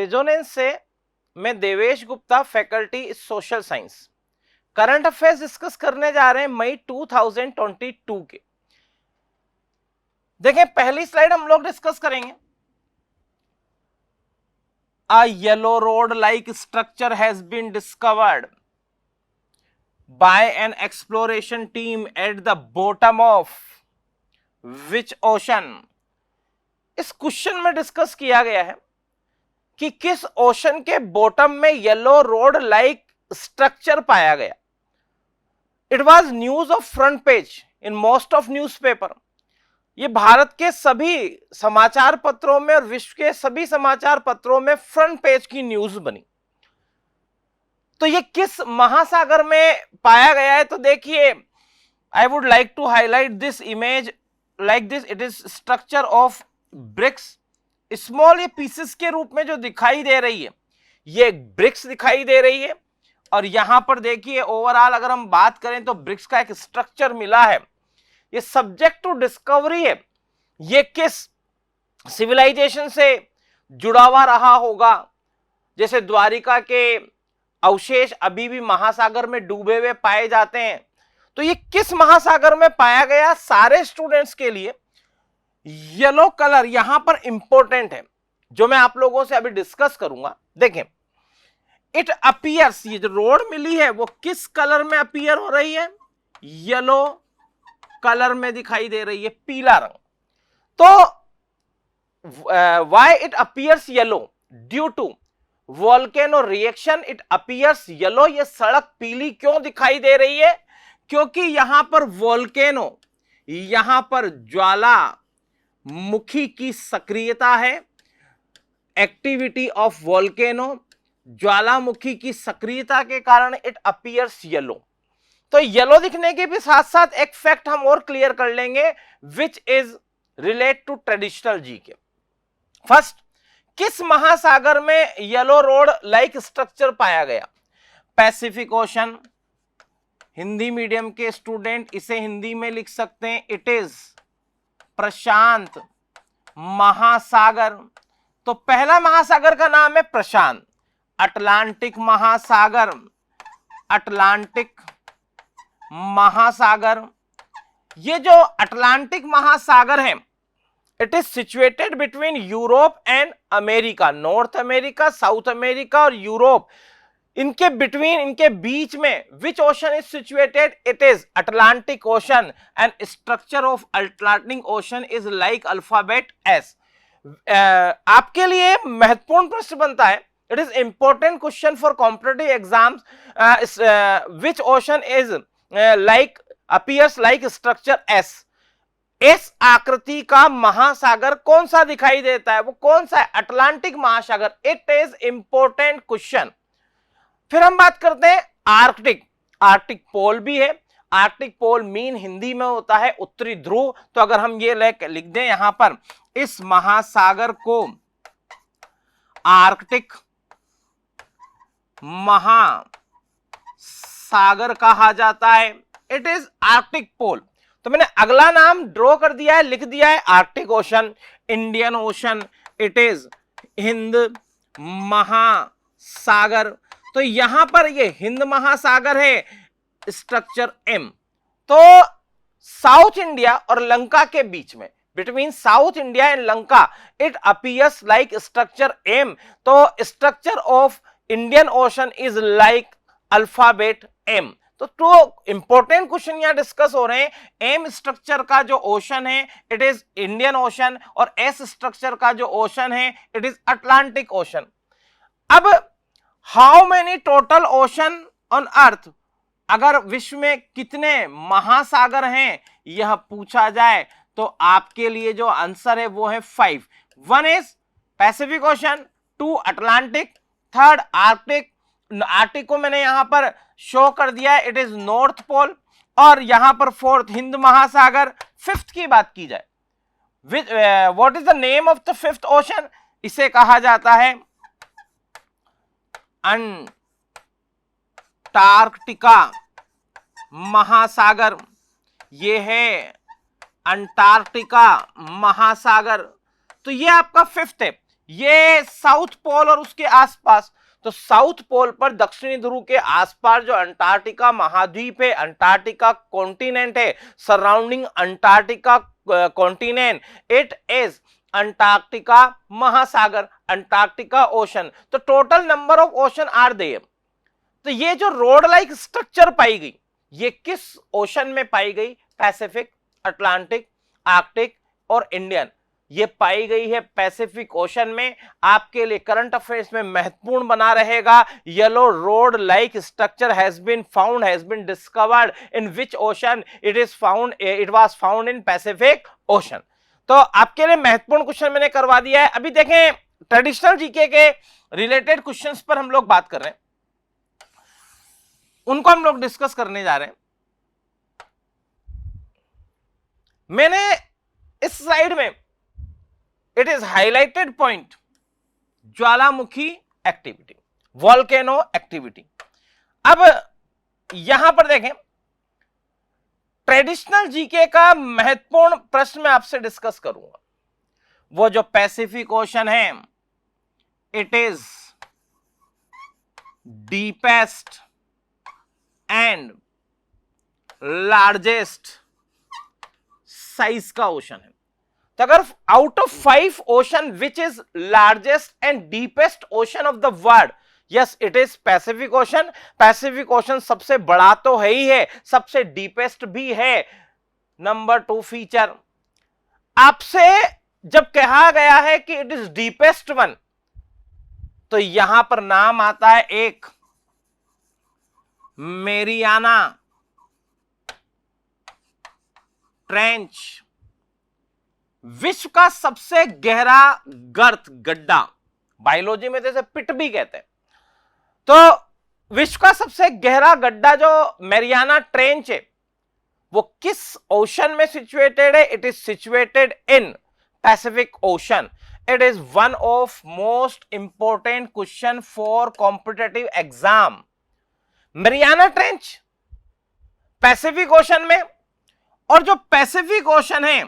Resonance से मैं Devesh Gupta, faculty social science. Current affairs discuss करने जा रहे हैं मई 2022 के। देखें, पहली स्लाइड हम लोग डिस्कस करेंगे। A yellow road like structure has been discovered by an exploration team at the bottom of which ocean. इस क्वेश्चन में डिस्कस किया गया है कि किस ओशन के बॉटम में येलो रोड लाइक स्ट्रक्चर पाया गया। It was news of front page in most of newspaper. ये भारत के सभी समाचार पत्रों में और विश्व के सभी समाचार पत्रों में फ्रंट पेज की न्यूज बनी। तो ये किस महासागर में पाया गया है? तो देखिए, I would like to highlight this image like this. It is structure of bricks. Small ये पीसेस के रूप में जो दिखाई दे रही है, ये ब्रिक्स दिखाई दे रही है। और यहां पर देखिए, ओवरऑल अगर हम बात करें तो ब्रिक्स का एक स्ट्रक्चर मिला है। ये सब्जेक्ट टू डिस्कवरी है। ये किस सिविलाइजेशन से जुड़ा हुआ रहा होगा? जैसे द्वारिका के अवशेष अभी भी महासागर में डूबे हुए पाए जाते हैं। तो ये किस महासागर में पाया गया? सारे स्टूडेंट्स के लिए येलो कलर यहां पर इंपॉर्टेंट है, जो मैं आप लोगों से अभी डिस्कस करूंगा। देखें, इट अपीयर्स, ये जो रोड मिली है वो किस कलर में अपीयर हो रही है? येलो कलर में दिखाई दे रही है, पीला रंग। तो why it appears yellow? Due to volcano reaction it appears yellow. ये सड़क पीली क्यों दिखाई दे रही है? क्योंकि यहां पर वोल्केनो, यहां पर ज्वालामुखी की सक्रियता है। एक्टिविटी ऑफ वोल्केनो, ज्वालामुखी की सक्रियता के कारण इट अपीयर्स येलो। तो येलो दिखने के भी साथ साथ एक फैक्ट हम और क्लियर कर लेंगे, which is relate to traditional GK. First, किस महासागर में येलो रोड लाइक स्ट्रक्चर पाया गया? Pacific Ocean. हिंदी मीडियम के स्टूडेंट इसे हिंदी में लिख सकते हैं, इट इज प्रशांत महासागर। तो पहला महासागर का नाम है प्रशांत। अटलांटिक महासागर, अटलांटिक महासागर। ये जो अटलांटिक महासागर है, it is situated between Europe and America. North America, South America और यूरोप, इनके बिटवीन, इनके बीच में which ocean is situated? It is Atlantic Ocean. And structure of Atlantic Ocean is like alphabet S. आपके लिए महत्वपूर्ण प्रश्न बनता है, it is important question for competitive exams. Which ocean is like appears like structure S. इस आकृति का महासागर कौन सा दिखाई देता है? वो कौन सा है? अटलांटिक महासागर। It is important question. फिर हम बात करते हैं आर्कटिक। आर्कटिक पोल भी है। आर्कटिक पोल मीन हिंदी में होता है उत्तरी ध्रुव। तो अगर हम ये लिख दें यहां पर, इस महासागर को आर्कटिक महासागर कहा जाता है। इट इज आर्कटिक पोल। तो मैंने अगला नाम ड्रॉ कर दिया है, लिख दिया है, Arctic Ocean, Indian Ocean. It is हिंद महासागर। तो यहां पर ये हिंद महासागर है, स्ट्रक्चर एम। तो साउथ इंडिया और लंका के बीच में, between South India and Lanka, it appears like structure M. तो structure of Indian Ocean is like alphabet M. तो इंपॉर्टेंट क्वेश्चन यहां डिस्कस हो रहे हैं। एम स्ट्रक्चर का जो ओशन है, इट इज इंडियन ओशन, और एस स्ट्रक्चर का जो ओशन है, इट इज अटलांटिक ओशन। अब how many total ocean on earth? अगर विश्व में कितने महासागर हैं यह पूछा जाए, तो आपके लिए जो आंसर है वो है 5। 1 is Pacific ocean, 2 Atlantic, 3 Arctic. Arctic को मैंने यहां पर शो कर दिया है, इट इज नॉर्थ पोल। और यहां पर 4th हिंद महासागर। 5th की बात की जाए, what is the name of the 5th ocean? इसे कहा जाता है अंटार्कटिका महासागर। ये है अंटार्कटिका महासागर। तो ये आपका 5th है। ये साउथ पोल और उसके आसपास। तो साउथ पोल पर दक्षिणी ध्रुव के आसपास जो अंटार्कटिका महाद्वीप है, अंटार्कटिका कॉन्टिनेंट है, surrounding Antarctica continent, it is Antarctica महासागर, अंटार्कटिका ओशन। तो total number of ocean are there. तो ये जो रोड लाइक स्ट्रक्चर पाई गई, ये किस ओशन में पाई गई? पैसिफिक, अटलांटिक, आर्कटिक और इंडियन। ये पाई गई है पैसिफिक ओशन में। आपके लिए करंट अफेयर्स में महत्वपूर्ण बना रहेगा। Yellow road like structure has been discovered in which ocean? It was found in Pacific Ocean. तो आपके लिए महत्वपूर्ण क्वेश्चन मैंने करवा दिया है। अभी देखें, ट्रेडिशनल जीके के रिलेटेड क्वेश्चंस पर हम लोग बात कर रहे हैं, उनको हम लोग डिस्कस करने जा रहे हैं। मैंने इस स्लाइड में it is highlighted point Jwalamukhi activity, volcano activity. अब यहां पर देखें, ट्रेडिशनल जीके का महत्वपूर्ण प्रश्न मैं आपसे डिस्कस करूंगा। वो जो पैसिफिक ओशन है, it is deepest and largest size का ओशन है। तो अगर out of 5 ocean which is largest and deepest ocean of the world, yes it is Pacific ocean. Pacific ocean सबसे बड़ा तो है ही है, सबसे डीपेस्ट भी है। नंबर 2 फीचर, आपसे जब कहा गया है कि इट इज डीपेस्ट वन, तो यहां पर नाम आता है एक मेरियाना ट्रेंच, विश्व का सबसे गहरा गर्त गड्ढा। बायोलॉजी में तो इसे पिट भी कहते हैं। तो विश्व का सबसे गहरा गड्ढा जो मेरियाना ट्रेंच है, वो किस ओशन में सिचुएटेड है? It is situated in Pacific Ocean. It is one of most important question for competitive exam. Mariana Trench Pacific Ocean में, और जो पैसिफिक ओशन है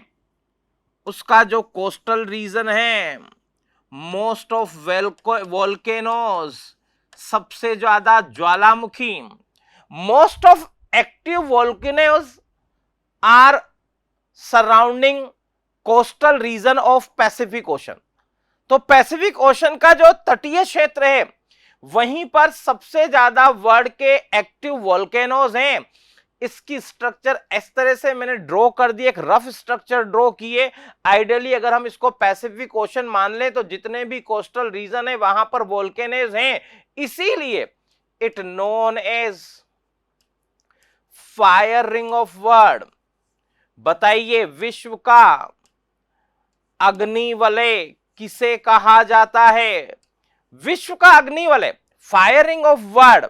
उसका जो कोस्टल रीजन है, मोस्ट ऑफ वोल्केनोज, सबसे ज्यादा ज्वालामुखी, most of active volcanoes are surrounding coastal region of Pacific Ocean. तो पैसिफिक ओशन का जो तटीय क्षेत्र है, वहीं पर सबसे ज्यादा वर्ल्ड के एक्टिव वोल्केनोज हैं। इसकी स्ट्रक्चर इस तरह से मैंने ड्रॉ कर दी, एक रफ स्ट्रक्चर ड्रॉ किए। आइडियली अगर हम इसको पैसिफिक ओशन मान लें तो जितने भी कोस्टल रीजन है वहां पर वोल्केनोज हैं, इसीलिए it known as fire ring of world. बताइए, विश्व का अग्निवलय किसे कहा जाता है? विश्व का अग्निवलय, fire ring of world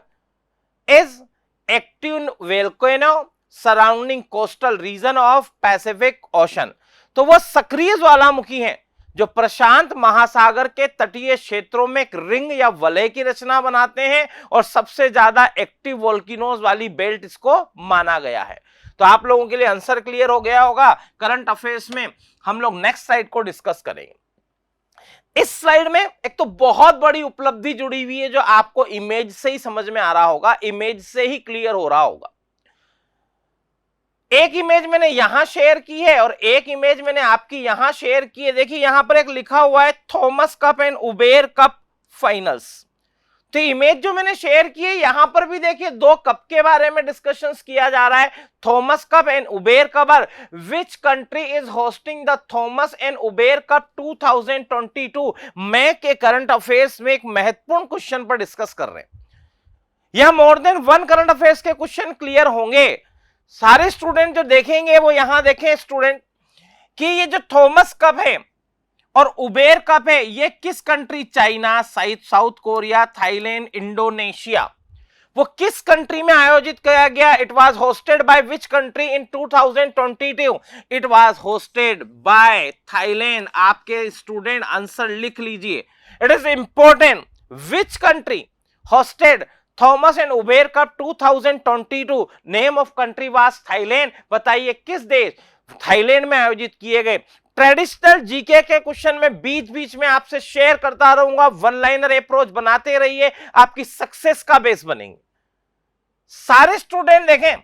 is active volcano surrounding coastal region of Pacific Ocean. तो वह सक्रिय ज्वालामुखी हैं जो प्रशांत महासागर के तटीय क्षेत्रों में एक रिंग या वलय की रचना बनाते हैं, और सबसे ज्यादा एक्टिव वोल्केनोज वाली बेल्ट इसको माना गया है। तो आप लोगों के लिए आंसर क्लियर हो गया होगा। करंट अफेयर्स में हम लोग नेक्स्ट स्लाइड को डिस्कस करेंगे। इस स्लाइड में एक तो बहुत बड़ी उपलब्धि जुड़ी हुई है जो आपको इमेज से ही समझ में आ रहा होगा, इमेज से ही क्लियर हो रहा होगा। एक इमेज मैंने यहां शेयर की है और एक इमेज मैंने आपकी यहां शेयर की है। देखिए यहां पर एक लिखा हुआ है Thomas cup and Uber cup finals. तो इमेज जो मैंने शेयर की है, यहां पर भी देखिए 2 कप के बारे में डिस्कशंस किया जा रहा है, Thomas cup and Uber cup. Which country is hosting the Thomas and Uber cup 2022? मैं के करंट अफेयर्स में एक महत्वपूर्ण क्वेश्चन पर डिस्कस कर रहे हैं। यह मोर देन 1 करंट अफेयर्स के क्वेश्चन क्लियर होंगे। सारे स्टूडेंट जो देखेंगे वो यहां देखें स्टूडेंट कि ये जो थॉमस कप है और उबेर कप है, ये किस country, China, south Korea, Thailand, Indonesia, वो किस कंट्री में आयोजित किया गया? It was hosted by which country in 2022? It was hosted by Thailand. आपके स्टूडेंट आंसर लिख लीजिए। It is important, which country hosted Thomas and Uber cup 2022? Name of country was Thailand. बताइए किस देश? थाईलैंड में आयोजित किए गए। ट्रेडिशनल जीके के क्वेश्चन में बीच बीच में आपसे शेयर करता रहूंगा, वन लाइनर अप्रोच बनाते रहिए, आपकी सक्सेस का बेस बनेंगे। सारे स्टूडेंट देखें,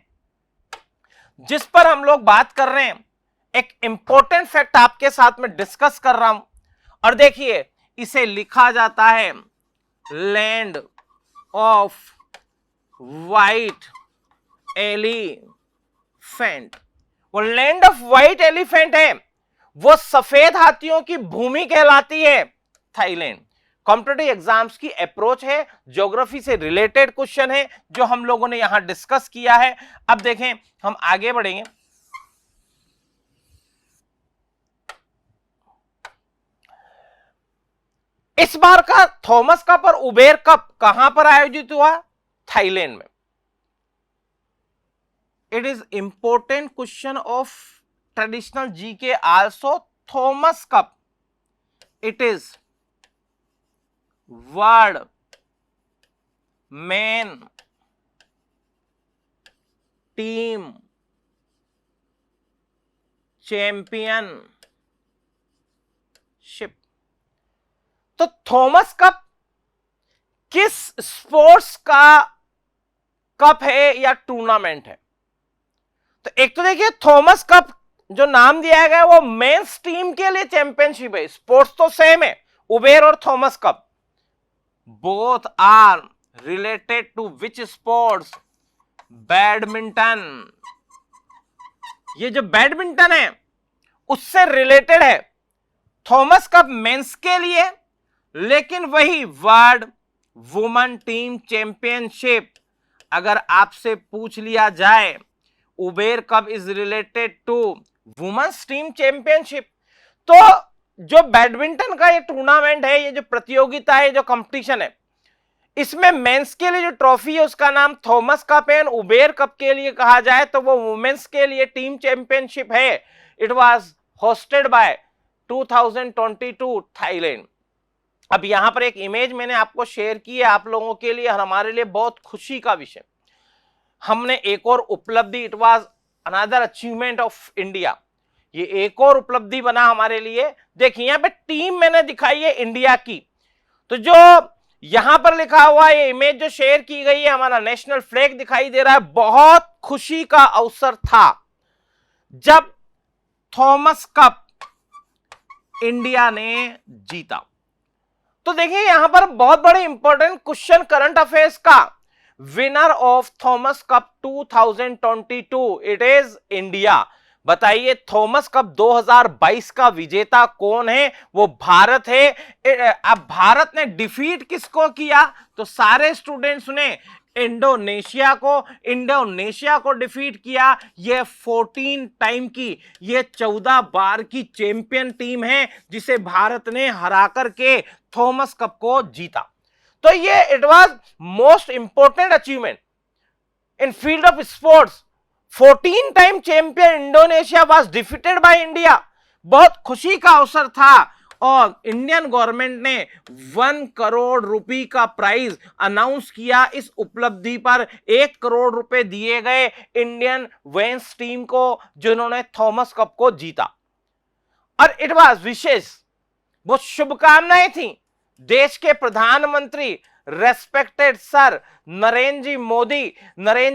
जिस पर हम लोग बात कर रहे हैं, एक इंपॉर्टेंट फैक्ट आपके साथ में डिस्कस कर रहा हूं, और देखिए इसे लिखा जाता है लैंड ऑफ व्हाइट एलिफेंट। वो लैंड ऑफ व्हाइट एलिफेंट है, वो सफेद हाथियों की भूमि कहलाती है थाईलैंड। कॉम्पिटिटिव एग्जाम्स की अप्रोच है, ज्योग्राफी से रिलेटेड क्वेश्चन है जो हम लोगों ने यहां डिस्कस किया है। अब देखें, हम आगे बढ़ेंगे। इस बार का थॉमस कप और उबेर कप कहां पर आयोजित हुआ? थाईलैंड में। It is important question of traditional GK also. Thomas cup, it is world main team championship. तो थॉमस कप किस स्पोर्ट्स का कप है या टूर्नामेंट है? तो एक तो देखिए, थॉमस कप जो नाम दिया गया है वो मेंस टीम के लिए चैंपियनशिप है। स्पोर्ट्स तो सेम है, उबेर और Thomas Cup. Both are related to which sports? Badminton. ये जो बैडमिंटन है उससे रिलेटेड है। थॉमस कप मेंस के लिए, लेकिन वही वर्ल्ड वुमेन टीम चैंपियनशिप अगर आपसे पूछ लिया जाए, Uber Cup is related to women's team championship. तो जो बैडमिंटन का ये टूर्नामेंट है, ये जो प्रतियोगिता है, जो कंपटीशन है, इसमें मेंस के लिए जो ट्रॉफी है उसका नाम थॉमस कप है। उबेर कप के लिए कहा जाए तो वो वुमेन्स के लिए टीम चैंपियनशिप है। It was hosted by 2022 Thailand. अब यहां पर एक इमेज मैंने आपको शेयर की है आप लोगों के लिए, और हमारे लिए बहुत खुशी का विषय। हमने एक और उपलब्धि, it was another achievement of India, ये एक और उपलब्धि बना हमारे लिए। देखिए यहां पे टीम मैंने दिखाई है इंडिया की, तो जो यहां पर लिखा हुआ है, ये इमेज जो शेयर की गई है, हमारा नेशनल फ्लैग दिखाई दे रहा है। बहुत खुशी का अवसर था जब थॉमस कप इंडिया ने जीता। तो देखिए यहां पर बहुत बड़े इंपॉर्टेंट क्वेश्चन करंट अफेयर्स का, winner of Thomas cup 2022 it is India. बताइए थॉमस कप 2022 का विजेता कौन है? वो भारत है। अब भारत ने डिफीट किसको किया? तो सारे स्टूडेंट सुने, इंडोनेशिया को डिफीट किया। ये 14 टाइम की, ये 14 बार की चैंपियन टीम है जिसे भारत ने हरा करके थॉमस कप को जीता। तो ये it was most important achievement in field of sports. 14 time champion Indonesia was defeated by India. बहुत खुशी का अवसर था, और इंडियन गवर्नमेंट ने 1 करोड़ रुपए का प्राइज अनाउंस किया। इस उपलब्धि पर 1 करोड़ रुपए दिए गए इंडियन वेंस टीम को जिन्होंने थॉमस कप को जीता। और इट वाज विशेष, बहुत शुभकामनाएं थी देश के प्रधानमंत्री रेस्पेक्टेड सर नरेंद्र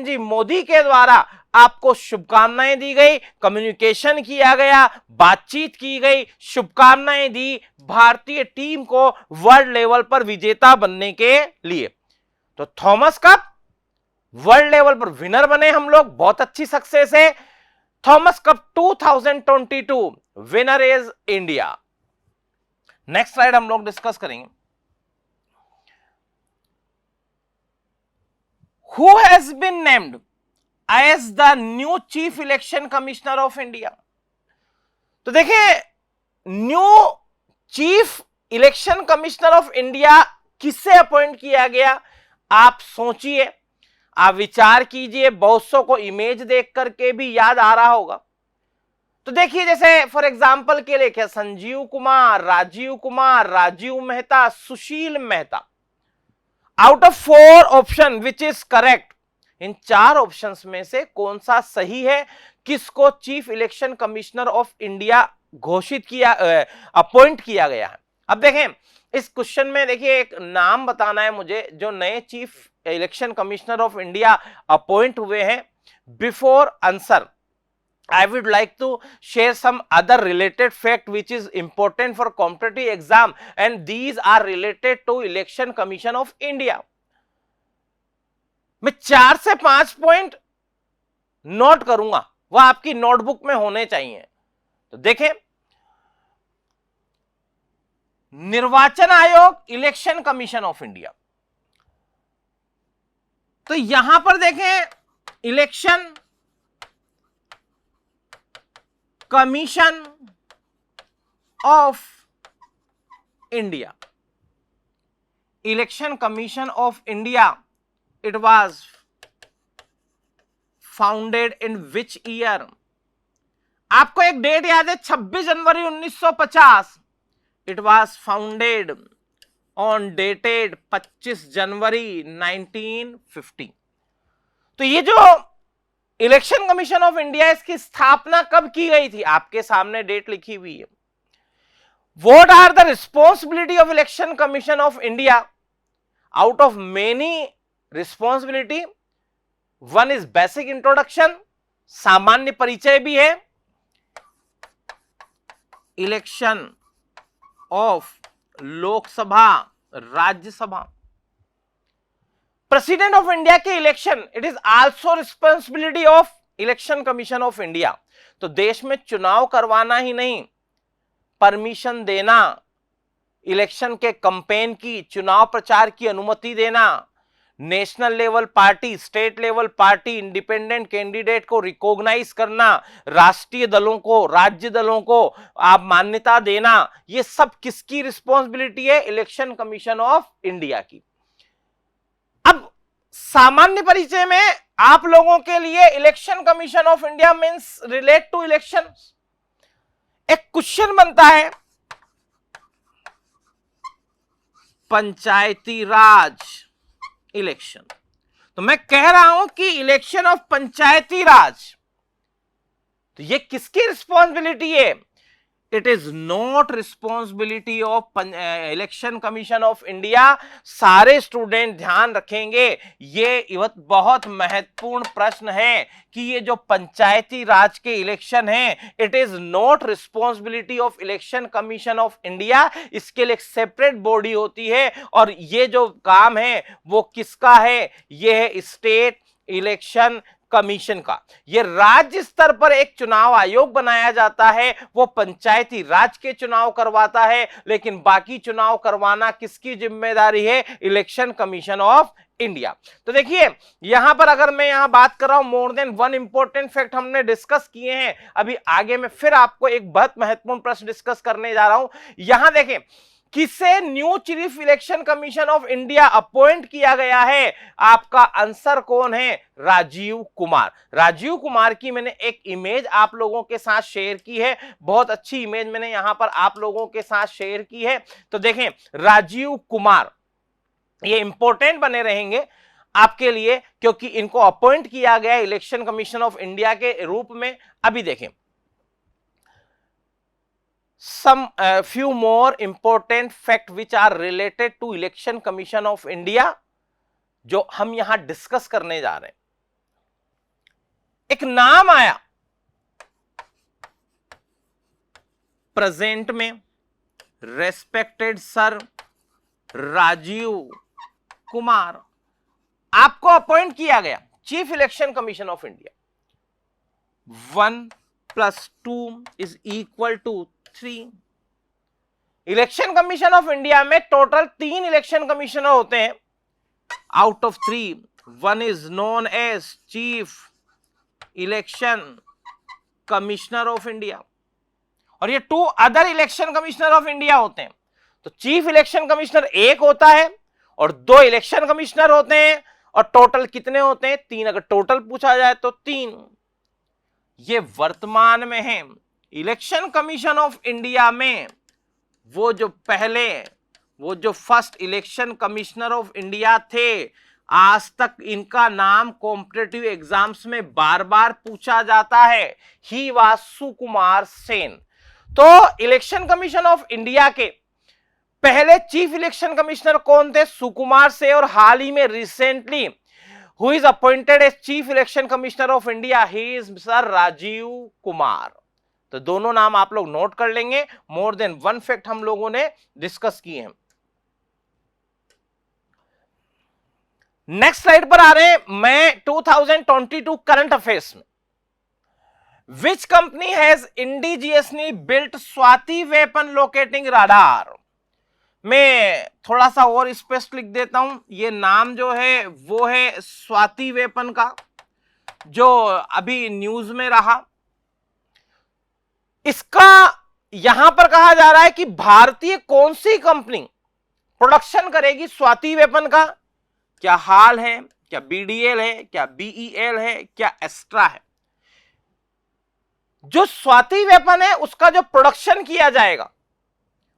जी मोदी के द्वारा आपको शुभकामनाएं दी गई, कम्युनिकेशन किया गया, बातचीत की गई, शुभकामनाएं दी भारतीय टीम को वर्ल्ड लेवल पर विजेता बनने के लिए। तो थॉमस कप वर्ल्ड लेवल पर विनर बने हम लोग, बहुत अच्छी सक्सेस है। Thomas cup 2022 winner is India. Next slide हम लोग डिस्कस करेंगे। Who has been named as the new Chief Election Commissioner of India? तो देखिए, new chief election commissioner of India किससे अपॉइंट किया गया? आप सोचिए, आप विचार कीजिए, बहुत सौ को इमेज देख करके भी याद आ रहा होगा। तो देखिए, जैसे फॉर एग्जांपल के लिए क्या, Sanjeev Kumar, Rajeev Mehta, Sushil Mehta. Out of 4 option which is correct? इन 4 ऑप्शंस में से कौन सा सही है? किसको chief election commissioner of India घोषित किया, अपॉइंट किया गया है। अब देखें इस क्वेश्चन में, देखिए एक नाम बताना है मुझे जो नए chief election commissioner of India appoint हुए हैं। Before answer I would like to share some other related fact which is important for competitive exam, and these are related to Election Commission of India. मैं 4 से 5 point note करूंगा, वह आपकी notebook में होने चाहिए। तो देखें, निर्वाचन आयोग, इलेक्शन कमीशन ऑफ इंडिया। तो यहां पर देखें election commission of India, election commission of India, it was founded in which year? आपको एक डेट याद है, 26 जनवरी 1950। It was founded on dated 25 जनवरी 1950। तो ये जो इलेक्शन कमीशन ऑफ इंडिया, इसकी स्थापना कब की गई थी? आपके सामने डेट लिखी हुई है। What are the responsibility of election commission of India? Out of many responsibility, one is basic introduction, सामान्य परिचय भी है, election of Lok Sabha, Rajya Sabha. President of India के election, it is also responsibility of election commission of India. तो देश में चुनाव करवाना ही नहीं, परमिशन देना, इलेक्शन के कैंपेन की, चुनाव प्रचार की अनुमति देना, national level party, state level party, independent candidate को रिकॉग्नाइज करना, राष्ट्रीय दलों को, राज्य दलों को आप मान्यता देना, ये सब किसकी रिस्पॉन्सिबिलिटी है? इलेक्शन कमीशन ऑफ इंडिया की। अब सामान्य परिचय में आप लोगों के लिए election commission of India means relate to election. एक क्वेश्चन बनता है, पंचायती राज इलेक्शन। तो मैं कह रहा हूं कि इलेक्शन ऑफ पंचायती राज, तो ये किसकी रिस्पॉन्सिबिलिटी है? It is not responsibility of election commission of India. सारे स्टूडेंट ध्यान रखेंगे, ये बहुत महत्वपूर्ण प्रश्न है कि ये जो पंचायती राज के इलेक्शन हैं, it is not responsibility of election commission of India. इसके लिए एक सेपरेट बॉडी होती है, और ये जो काम है वो किसका है? ये है स्टेट इलेक्शन कमीशन का। ये राज्य स्तर पर एक चुनाव आयोग बनाया जाता है, वो पंचायती राज के चुनाव करवाता है, लेकिन बाकी चुनाव करवाना किसकी जिम्मेदारी है? Election commission of India. तो देखिए यहां पर अगर मैं यहां बात कर रहा हूं, more than one important fact हमने डिस्कस किए हैं। अभी आगे में फिर आपको एक बहुत महत्वपूर्ण प्रश्न डिस्कस करने जा रहा हूं। यहां देखें, किसे new chief election commission of India appoint किया गया है? आपका आंसर कौन है? राजीव कुमार। राजीव कुमार की मैंने एक इमेज आप लोगों के साथ शेयर की है, बहुत अच्छी इमेज मैंने यहां पर आप लोगों के साथ शेयर की है। तो देखें राजीव कुमार, ये इंपॉर्टेंट बने रहेंगे आपके लिए, क्योंकि इनको अपॉइंट किया गया इलेक्शन कमीशन ऑफ इंडिया के रूप में। अभी देखें some few more important fact which are related to election commission of India, जो हम यहां डिस्कस करने जा रहे हैं। एक नाम आया प्रेजेंट में, रेस्पेक्टेड सर राजीव कुमार, आपको अपॉइंट किया गया chief election commission of India. 1 + 2 = 3। Election commission of India में टोटल 3 इलेक्शन कमिश्नर होते हैं। Out of 3, 1 is known as chief election commissioner of India, और ये 2 other election commissioner of India होते हैं। तो चीफ इलेक्शन कमिश्नर एक होता है और 2 इलेक्शन कमिश्नर होते हैं, और टोटल कितने होते हैं? 3। अगर टोटल पूछा जाए तो 3। ये वर्तमान में है। इलेक्शन कमीशन ऑफ इंडिया में वो जो first election commissioner of India थे, आज तक इनका नाम कॉम्पिटिटिव एग्जाम्स में बार बार पूछा जाता है, ही वाज सुकुमार सेन। तो इलेक्शन कमीशन ऑफ इंडिया के पहले चीफ इलेक्शन कमिश्नर कौन थे? सुकुमार से, और हाल ही में recently who is appointed as chief election commissioner of India, he is mister Rajiv Kumar. तो दोनों नाम आप लोग नोट कर लेंगे, मोर देन वन फैक्ट हम लोगों ने डिस्कस किए हैं। नेक्स्ट स्लाइड पर आ रहे हैं, मैं 2022 करंट अफेयर्स में which company has indigenously built Swati weapon locating radar. मैं थोड़ा सा और स्पष्ट लिख देता हूं, ये नाम जो है वो है स्वाति वेपन का, जो अभी न्यूज में रहा। इसका यहां पर कहा जा रहा है कि भारतीय कौन सी कंपनी प्रोडक्शन करेगी स्वाति वेपन का। क्या हाल है, क्या बीडीएल है, क्या बीईएल है, क्या एस्ट्रा है? जो स्वाति वेपन है उसका जो प्रोडक्शन किया जाएगा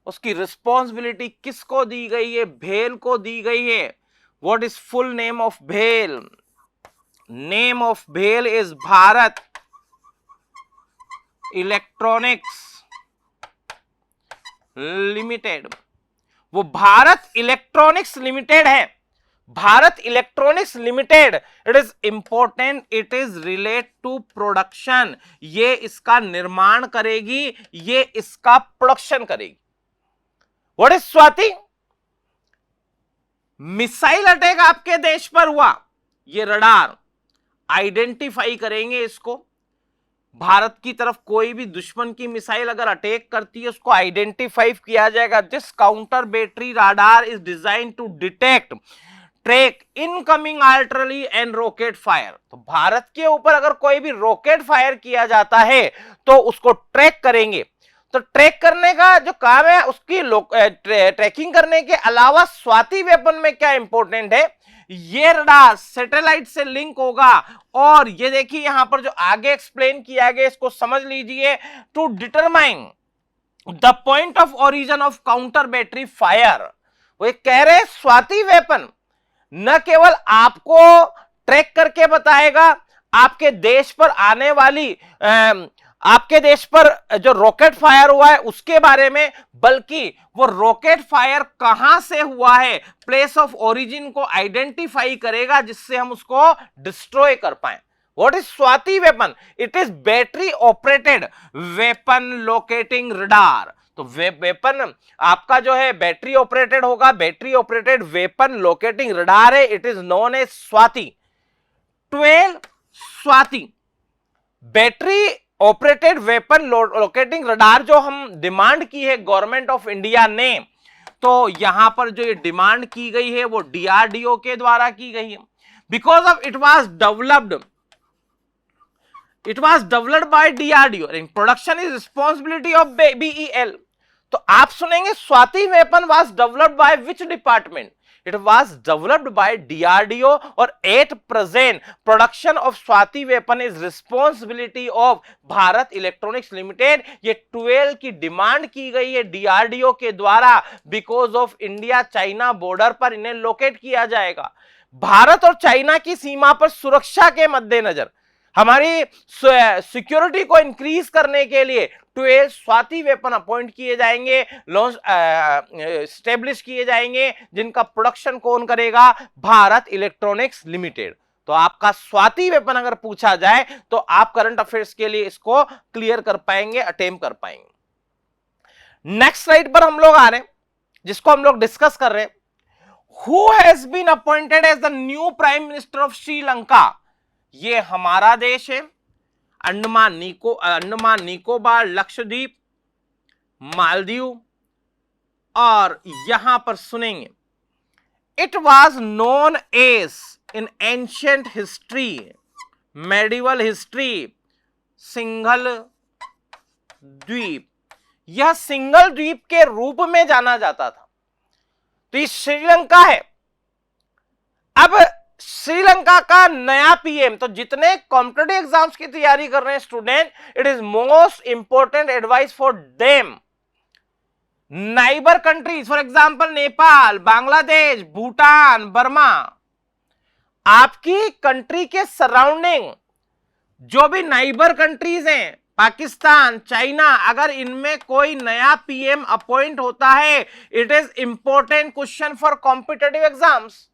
उसकी रिस्पॉन्सिबिलिटी किसको दी गई है? भेल को दी गई है। What is full name of भेल? नेम ऑफ भेल इज भारत इलेक्ट्रॉनिक्स लिमिटेड। वो भारत इलेक्ट्रॉनिक्स लिमिटेड है। Bharat electronics limited, it is important, it is relate to production. ये इसका निर्माण करेगी, ये इसका प्रोडक्शन करेगी। What is Swati? Missile attack आपके देश पर हुआ, ये रडार आइडेंटिफाई करेंगे इसको। भारत की तरफ कोई भी दुश्मन की मिसाइल अगर अटैक करती है उसको आइडेंटिफाई किया जाएगा। This counter battery radar is design to detect, track incoming artillery and rocket fire. तो भारत के ऊपर अगर कोई भी रॉकेट फायर किया जाता है तो उसको ट्रैक करेंगे। तो ट्रैक करने का जो काम है उसकी ट्रैकिंग करने के अलावा स्वाति वेपन में क्या इंपॉर्टेंट है, ये रडार सैटेलाइट से लिंक होगा। और ये देखिए यहां पर जो आगे एक्सप्लेन किया गया इसको समझ लीजिए। To determine the point of origin of counter battery fire. वो कह रहे स्वाति वेपन न केवल आपको ट्रैक करके बताएगा आपके देश पर आने वाली आपके देश पर जो रॉकेट फायर हुआ है उसके बारे में, बल्कि वो रॉकेट फायर कहां से हुआ है, प्लेस ऑफ ओरिजिन को आइडेंटिफाई करेगा जिससे हम उसको डिस्ट्रॉय कर पाए। What is Swathi weapon? It is battery operated weapon locating radar. तो वेपन आपका जो है बैटरी ऑपरेटेड होगा, battery operated weapon locating radar है, it is known as Swathi. 12 Swathi battery operated weapon locating radar जो हम डिमांड की है गवर्नमेंट ऑफ इंडिया ने, तो यहां पर जो ये डिमांड की गई है वो डीआरडीओ के द्वारा की गई है। Because of it was developed by DRDO and production is responsibility of BEL. तो आप सुनेंगे Swati weapon was developed by which department? It was developed by DRDO और at present production of Swati weapon is responsibility of Bharat electronics limited. ये 12 की demand की गई है DRDO के द्वारा because of India China border पर इन्हें लोकेट किया जाएगा। भारत और चाइना की सीमा पर सुरक्षा के मद्देनजर हमारी सिक्योरिटी को इंक्रीज करने के लिए 12 स्वाति वेपन अपॉइंट किए जाएंगे, लॉन्च स्टेब्लिश किए जाएंगे, जिनका प्रोडक्शन कौन करेगा? Bharat electronics limited. तो आपका स्वाति वेपन अगर पूछा जाए तो आप करंट अफेयर्स के लिए इसको क्लियर कर पाएंगे, अटेम्प्ट कर पाएंगे। नेक्स्ट स्लाइड पर हम लोग आ रहे हैं जिसको हम लोग डिस्कस कर रहे हैं। Who has been appointed as the new prime minister of Sri Lanka? ये हमारा देश है, अंडमान निकोबार, लक्षद्वीप, मालदीव, और यहां पर सुनेंगे it was known as in ancient history, medieval history, Singhal द्वीप। यह सिंघल द्वीप के रूप में जाना जाता था। तो ये श्रीलंका है। अब श्रीलंका का नया पीएम, तो जितने कॉम्पिटिटिव एग्जाम्स की तैयारी कर रहे हैं student, it is most important advice for them. Neighbour countries for example Nepal, Bangladesh, Bhutan, Burma, आपकी कंट्री के सराउंडिंग जो भी नाइबर कंट्रीज हैं, पाकिस्तान, चाइना, अगर इनमें कोई नया पीएम अपॉइंट होता है, it is important question for competitive exams.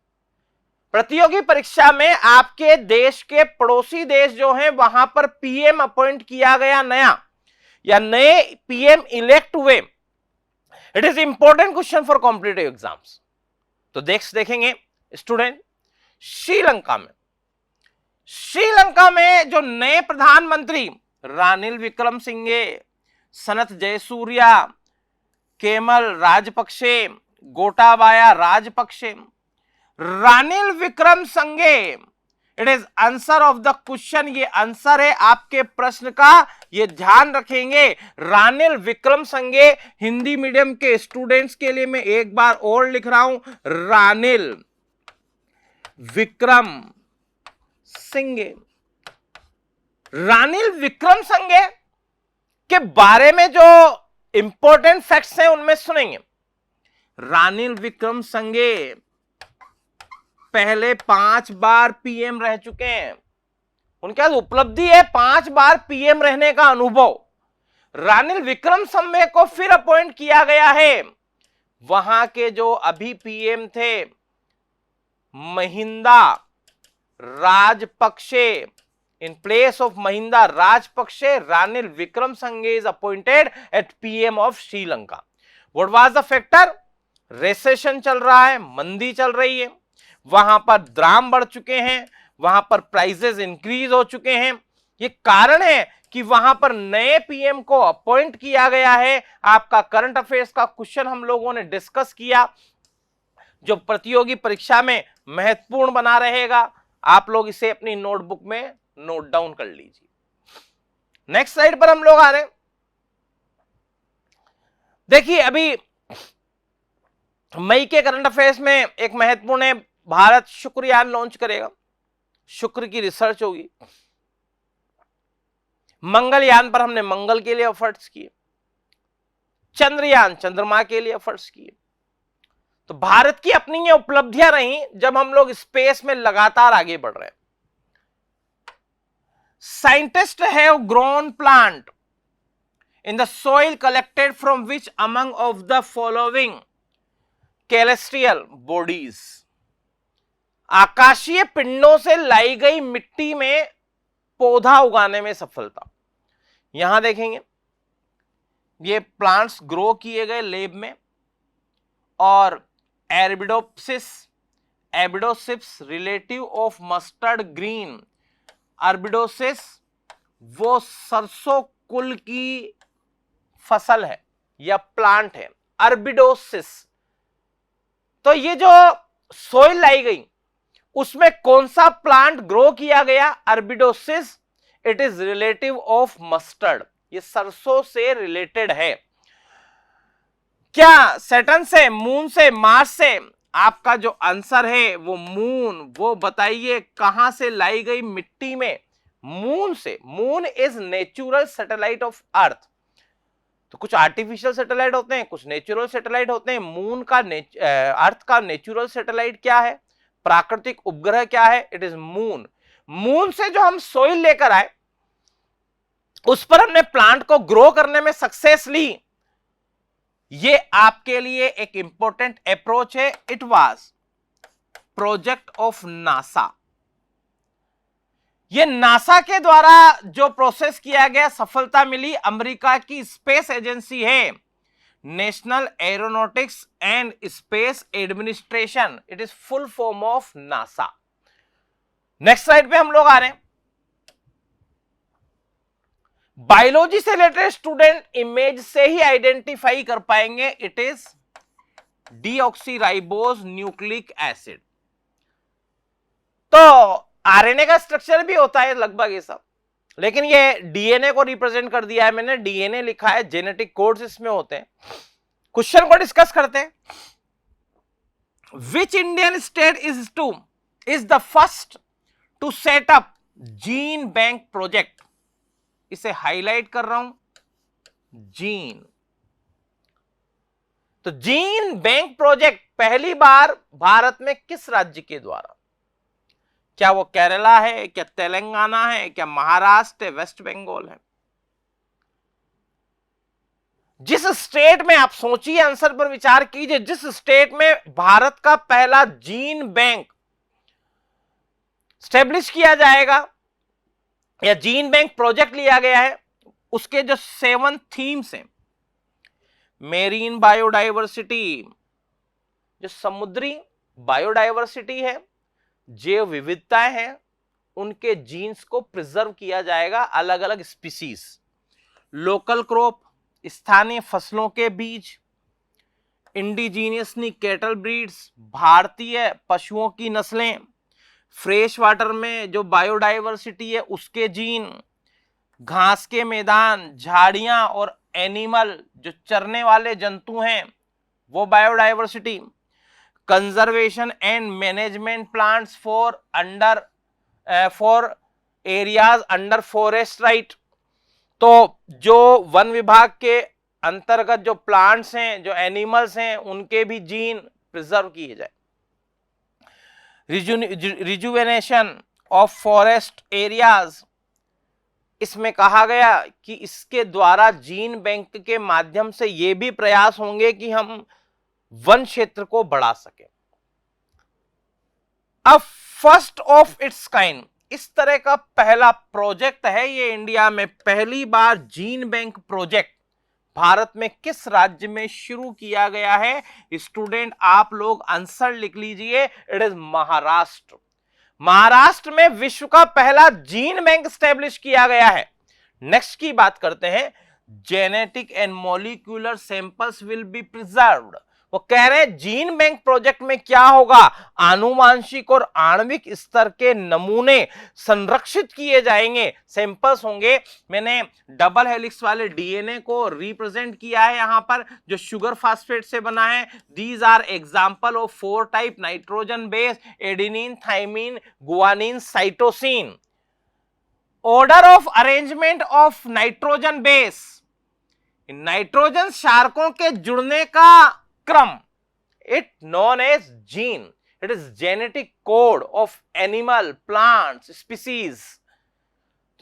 प्रतियोगी परीक्षा में आपके देश के पड़ोसी देश जो हैं वहां पर पीएम अपॉइंट किया गया नया, या नए पीएम इलेक्ट हुए, it is important question for competitive exams. तो देखेंगे स्टूडेंट, श्रीलंका में जो नए प्रधानमंत्री Ranil Wickremesinghe, Sanath Jayasuriya, Kemal Rajapaksa, Gotabaya Rajapaksa, Ranil Wickremesinghe, it is answer of the question, ये आंसर है आपके प्रश्न का, ये ध्यान रखेंगे। रानिल विक्रमसिंघे, हिंदी मीडियम के स्टूडेंट्स के लिए मैं एक बार और लिख रहा हूं, रानिल विक्रमसिंघे। रानिल विक्रमसिंघे के बारे में जो इंपॉर्टेंट फैक्ट्स हैं उनमें सुनेंगे। रानिल विक्रमसिंघे पहले 5 बार पीएम रह चुके हैं, उनके पास उपलब्धि है 5 बार पीएम रहने का अनुभव। रानिल विक्रमसिंघे को फिर अपॉइंट किया गया है, वहां के जो अभी पीएम थे Mahinda Rajapaksa, in place of Mahinda Rajapakse, Ranil Wickremesinghe is appointed at PM of Sri Lanka. What was the factor? Recession चल रहा है, मंदी चल रही है, वहां पर दाम बढ़ चुके हैं, वहां पर प्राइसेस इंक्रीज हो चुके हैं। ये कारण है कि वहां पर नए पीएम को अपॉइंट किया गया है। आपका करंट अफेयर्स का क्वेश्चन हम लोगों ने डिस्कस किया, जो प्रतियोगी परीक्षा में महत्वपूर्ण बना रहेगा। आप लोग इसे अपनी नोटबुक में नोट डाउन कर लीजिए। नेक्स्ट स्लाइड पर हम लोग आ रहे हैं। देखिए, अभी मई के करंट अफेयर्स में एक महत्वपूर्ण है, भारत शुक्रयान लॉन्च करेगा, शुक्र की रिसर्च होगी। मंगलयान पर हमने मंगल के लिए एफर्ट्स किए, चंद्रयान चंद्रमा के लिए एफर्ट्स किए। तो भारत की अपनी ये उपलब्धियां रही जब हम लोग स्पेस में लगातार आगे बढ़ रहे हैं। Scientists have grown plant in the soil collected from which among of the following celestial bodies? आकाशीय पिंडों से लाई गई मिट्टी में पौधा उगाने में सफलता। यहां देखेंगे, ये प्लांट्स ग्रो किए गए लेब में, और एबिडोसिप्स रिलेटिव ऑफ मस्टर्ड ग्रीन, अर्बिडोसिस वो सरसों कुल की फसल है या प्लांट है, अर्बिडोसिस। तो ये जो सोइल लाई गई उसमें कौन सा प्लांट ग्रो किया गया? Arabidopsis. It is relative of mustard, ये सरसों से रिलेटेड है। क्या सैटर्न से, मून से, मार्स से? आपका जो आंसर है वो मून। वो बताइए कहां से लाई गई मिट्टी में? मून से। Moon is natural satellite of earth. तो कुछ आर्टिफिशियल सैटेलाइट होते हैं, कुछ नेचुरल सैटेलाइट होते हैं। मून का अर्थ का नेचुरल सैटेलाइट क्या है? प्राकृतिक उपग्रह क्या है? It is moon. मून से जो हम सोइल लेकर आए उस पर हमने प्लांट को ग्रो करने में सक्सेस ली। ये आपके लिए एक इंपॉर्टेंट अप्रोच है। It was project of NASA. ये नासा के द्वारा जो प्रोसेस किया गया, सफलता मिली। अमेरिका की स्पेस एजेंसी है national aeronautics and space administration, it is full form of NASA. Next slide पे हम लोग आ रहे हैं। बायोलॉजी से रिलेटेड स्टूडेंट इमेज से ही आइडेंटिफाई कर पाएंगे। It is deoxyribose nucleic acid. तो आरएनए का स्ट्रक्चर भी होता है लगभग ये सब, लेकिन ये डीएनए को रिप्रेजेंट कर दिया है मैंने। डीएनए लिखा है, जेनेटिक कोड्स इसमें होते हैं। क्वेश्चन को डिस्कस करते हैं। Which Indian state is the first to set up gene bank project? इसे हाईलाइट कर रहा हूं, जीन। तो जीन बैंक प्रोजेक्ट पहली बार भारत में किस राज्य के द्वारा? क्या वो केरला है, क्या तेलंगाना है, क्या महाराष्ट्र है, वेस्ट बंगाल है? जिस स्टेट में, आप सोचिए, आंसर पर विचार कीजिए, जिस स्टेट में भारत का पहला जीन बैंक स्टेब्लिश किया जाएगा या जीन बैंक प्रोजेक्ट लिया गया है, उसके जो 7 थीम्स हैं, मेरीन बायोडाइवर्सिटी, जो समुद्री बायोडाइवर्सिटी है, जैव विविधताएं हैं, उनके जीन्स को प्रिजर्व किया जाएगा, अलग अलग स्पीसीज, लोकल क्रॉप, स्थानीय फसलों के बीज, इंडिजीनियसली कैटल ब्रीड्स, भारतीय पशुओं की नस्लें, फ्रेश वाटर में जो बायोडाइवर्सिटी है उसके जीन, घास के मैदान, झाड़ियां और एनिमल, जो चरने वाले जंतु हैं, वो biodiversity, conservation and management plants for areas under forest right. तो जो वन विभाग के अंतर्गत जो प्लांट्स हैं, जो एनिमल्स हैं, उनके भी जीन प्रिजर्व किए जाए। रिजुवेनेशन ऑफ फॉरेस्ट एरियाज, इसमें कहा गया कि इसके द्वारा जीन बैंक के माध्यम से ये भी प्रयास होंगे कि हम वन क्षेत्र को बढ़ा सके। अब फर्स्ट ऑफ इट्स काइंड, इस तरह का पहला प्रोजेक्ट है ये, इंडिया में पहली बार जीन बैंक प्रोजेक्ट भारत में किस राज्य में शुरू किया गया है? स्टूडेंट आप लोग आंसर लिख लीजिए, इट इज महाराष्ट्र। महाराष्ट्र में विश्व का पहला जीन बैंक स्टैब्लिश किया गया है। नेक्स्ट की बात करते हैं, genetic and molecular samples will be preserved. वो कह रहे हैं जीन बैंक प्रोजेक्ट में क्या होगा, आनुवांशिक और आणविक स्तर के नमूने संरक्षित किए जाएंगे, सैंपल्स होंगे। मैंने डबल हेलिक्स वाले डीएनए को रिप्रेजेंट किया है यहां पर, जो शुगर फास्फेट से बना है। These are example of 4 type nitrogen base, adenine, thymine, guanine, cytosine. Order of arrangement of nitrogen base, nitrogen क्षारकों के जुड़ने का क्रम, it known as gene, it is genetic code of animal, plants, species.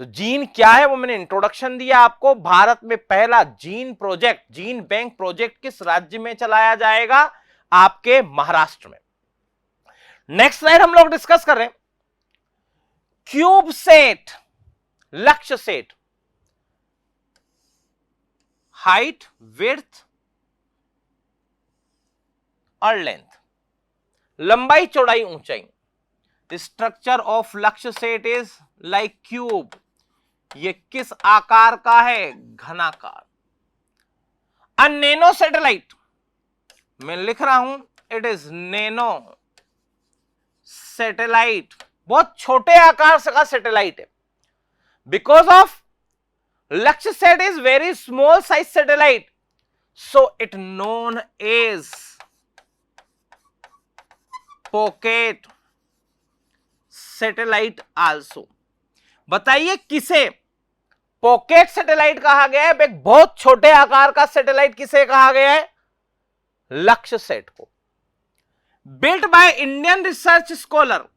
तो gene क्या है वो मैंने इंट्रोडक्शन दिया आपको। भारत में पहला gene project, gene bank project किस राज्य में चलाया जाएगा? आपके महाराष्ट्र में। नेक्स्ट स्लाइड हम लोग डिस्कस कर रहे हैं क्यूब सेट, लक्ष्य सेट, हाइट, विड्थ और लेंथ, लंबाई, चौड़ाई, ऊंचाई। Structure of Lakshya sat is like cube. ये किस आकार का है? घनाकार। अ नैनो सैटेलाइट, मैं लिख रहा हूं, इट इज नैनो सैटेलाइट, बहुत छोटे आकार का सैटेलाइट है। Because of Lakshya sat is very small size satellite, so it known as pocket satellite also. बताइए किसे पॉकेट सैटेलाइट कहा गया है? एक बहुत छोटे आकार का सैटेलाइट किसे कहा गया है? लक्ष्य सेट को। Built by Indian research scholar,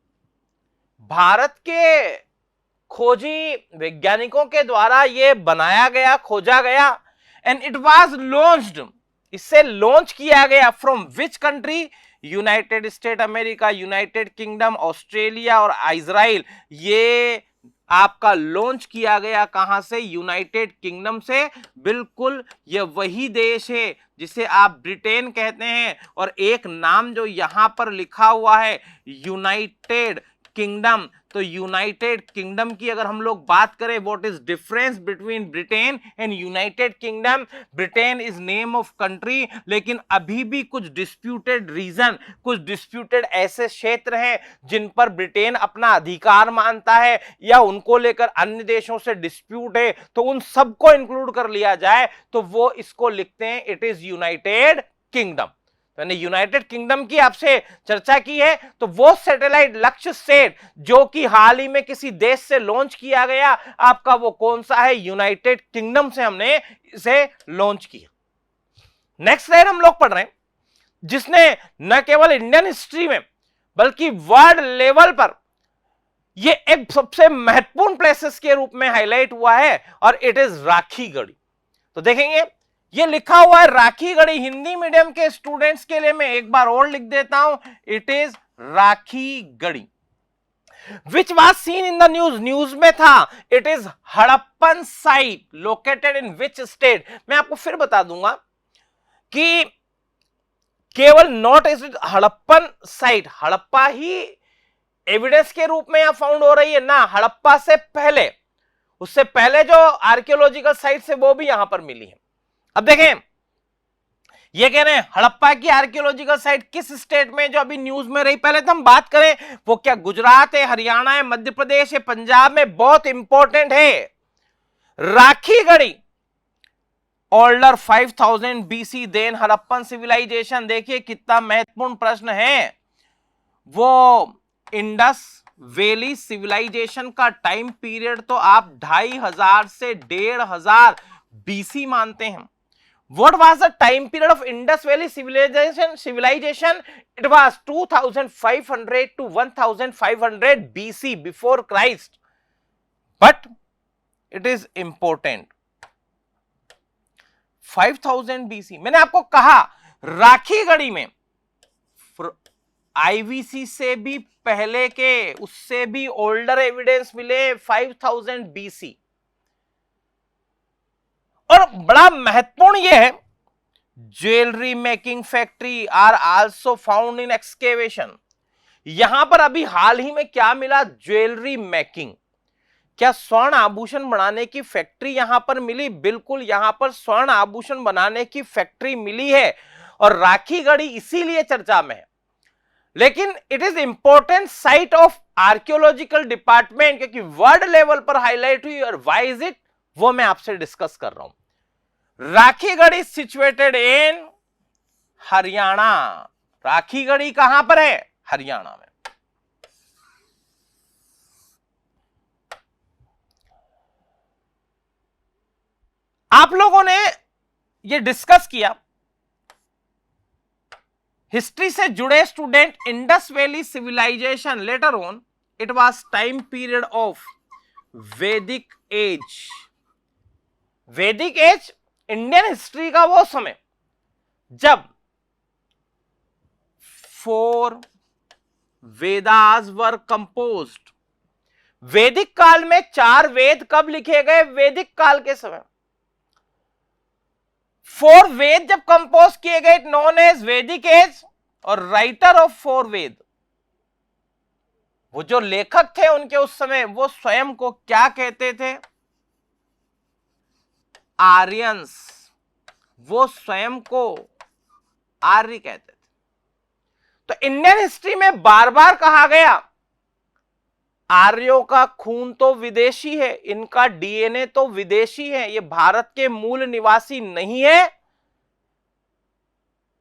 Bharat के खोजी वैज्ञानिकों के द्वारा यह बनाया गया, खोजा गया। एंड इट वाज लॉन्च्ड, इससे लॉन्च किया गया। From which country? United state America, United kingdom, Australia और इजराइल। ये आपका लॉन्च किया गया कहां से? यूनाइटेड किंगडम से। बिल्कुल ये वही देश है जिसे आप ब्रिटेन कहते हैं, और एक नाम जो यहां पर लिखा हुआ है यूनाइटेड किंगडम। तो यूनाइटेड किंगडम की अगर हम लोग बात करें, what is difference between Britain and United kingdom? Britain is name of country, लेकिन अभी भी कुछ डिस्प्यूटेड रीजन, कुछ डिस्प्यूटेड ऐसे क्षेत्र हैं जिन पर ब्रिटेन अपना अधिकार मानता है या उनको लेकर अन्य देशों से डिस्प्यूट है, तो उन सबको इंक्लूड कर लिया जाए तो वो इसको लिखते हैं इट इज यूनाइटेड किंगडम। मैंने यूनाइटेड किंगडम की आपसे चर्चा की है। तो वो सैटेलाइट लक्ष्य सेट जो कि हाल ही में किसी देश से लॉन्च किया गया, आपका वो कौन सा है? यूनाइटेड किंगडम से हमने इसे लॉन्च किया। नेक्स्ट स्लाइड हम लोग पढ़ रहे हैं, जिसने न केवल इंडियन हिस्ट्री में बल्कि वर्ल्ड लेवल पर ये एक सबसे महत्वपूर्ण प्लेसेस के रूप में हाईलाइट हुआ है, और इट इज राखीगढ़ी। तो देखेंगे ये लिखा हुआ है राखी गढ़ी। हिंदी मीडियम के स्टूडेंट्स के लिए मैं एक बार और लिख देता हूं, it is Rakhi Garhi. Which was seen in the news, news में था। It is Harappan site located in which state. मैं आपको फिर बता दूंगा कि केवल not is Harappan site, Harappa he evidence के रूप में यहां फाउंड हो रही है ना, हड़प्पा से पहले, उससे पहले जो आर्कियोलॉजिकल साइट है वो भी यहां पर मिली है। अब देखें, ये कह रहे हैं हड़प्पा की आर्कियोलॉजिकल साइट किस स्टेट में जो अभी न्यूज में रही, पहले तो हम बात करें वो क्या गुजरात है, हरियाणा है, मध्य प्रदेश है, पंजाब में, बहुत इंपॉर्टेंट है। Rakhi Garhi older 5000 BC than Harappan civilization. देखिए कितना महत्वपूर्ण प्रश्न है। वो इंडस वैली सिविलाइजेशन का टाइम पीरियड तो आप 2500 से 1500 बीसी मानते हैं। What was the time period of Indus Valley civilization? It was 2500 to 1500 BC before Christ. But it is important. 5000 BC. मैंने आपको कहा राखी गढ़ी में आईवीसी से भी पहले के, उससे भी ओल्डर एविडेंस मिले 5000 BC। और बड़ा महत्वपूर्ण यह है, jewellery making factory are also found in excavation. यहां पर अभी हाल ही में क्या मिला, ज्वेलरी मेकिंग। क्या स्वर्ण आभूषण बनाने की फैक्ट्री यहां पर मिली? बिल्कुल, यहां पर स्वर्ण आभूषण बनाने की फैक्ट्री मिली है और राखी गढ़ी इसीलिए चर्चा में है। लेकिन it is important site of archaeological department, क्योंकि वर्ल्ड लेवल पर हाईलाइट हुई। और वाई इज इट, वो मैं आपसे डिस्कस कर रहा हूं। Rakhi Garhi situated in Haryana. राखी गढ़ी कहां पर है? हरियाणा में। आप लोगों ने ये डिस्कस किया, हिस्ट्री से जुड़े student, Indus valley civilization later on it was time period of Vedic age. Vedic age Indian history का वो समय जब 4 वेदास वर कंपोज्ड। वैदिक काल में 4 वेद कब लिखे गए? वैदिक काल के समय 4 वेद जब कंपोज किए गए, नोन एज वैदिक एज। और राइटर ऑफ 4 वेद, वो जो लेखक थे उनके उस समय, वो स्वयं को क्या कहते थे? आर्यंस। वो स्वयं को आर्य कहते थे। तो इंडियन हिस्ट्री में बार बार कहा गया आर्यों का खून तो विदेशी है, इनका डीएनए तो विदेशी है, ये भारत के मूल निवासी नहीं है।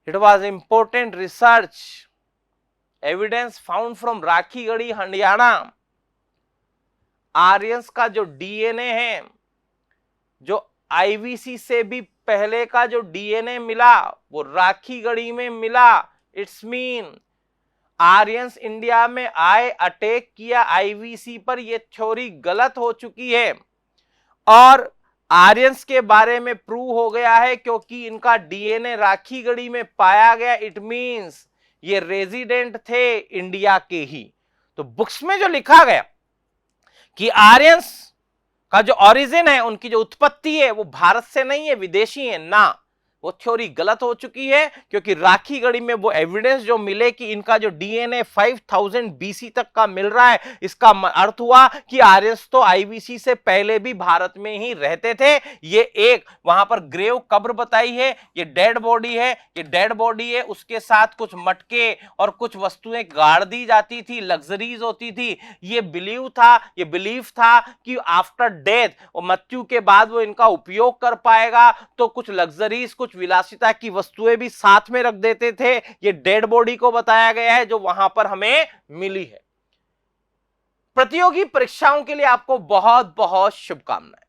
It was important research evidence found from Rakhi Garhi Haryana. Aryans का जो डीएनए है, जो आईवीसी से भी पहले का जो डीएनए मिला, वो राखी गढ़ी में मिला। इट्स मीन आर्यंस इंडिया में आए, अटैक किया आईवीसी पर। यह थ्योरी गलत हो चुकी है और आर्यंस के बारे में प्रूव हो गया है क्योंकि इनका डीएनए राखी गढ़ी में पाया गया। इट मींस ये रेजिडेंट थे इंडिया के ही। तो बुक्स में जो लिखा गया कि आर्यंस का जो ओरिजिन है, उनकी जो उत्पत्ति है, वो भारत से नहीं है, विदेशी है ना, वो थ्योरी गलत हो चुकी है। क्योंकि राखी गढ़ी में वो एविडेंस जो मिले कि इनका जो डीएनए 5000 बीसी तक का मिल रहा है, इसका अर्थ हुआ कि आर्यंस तो आईवीसी से पहले भी भारत में ही रहते थे। ये एक वहां पर ग्रेव कब्र बताई है, ये डेड बॉडी है, ये डेड बॉडी है, उसके साथ कुछ मटके और कुछ वस्तुएं गाड़ दी जाती थी, लग्जरीज होती थी। ये बिलीफ था कि आफ्टर डेथ और मृत्यु के बाद वो इनका उपयोग कर पाएगा, तो कुछ लग्जरीज, कुछ विलासिता की वस्तुएं भी साथ में रख देते थे। ये डेड बॉडी को बताया गया है जो वहां पर हमें मिली है। प्रतियोगी परीक्षाओं के लिए आपको बहुत बहुत शुभकामनाएं।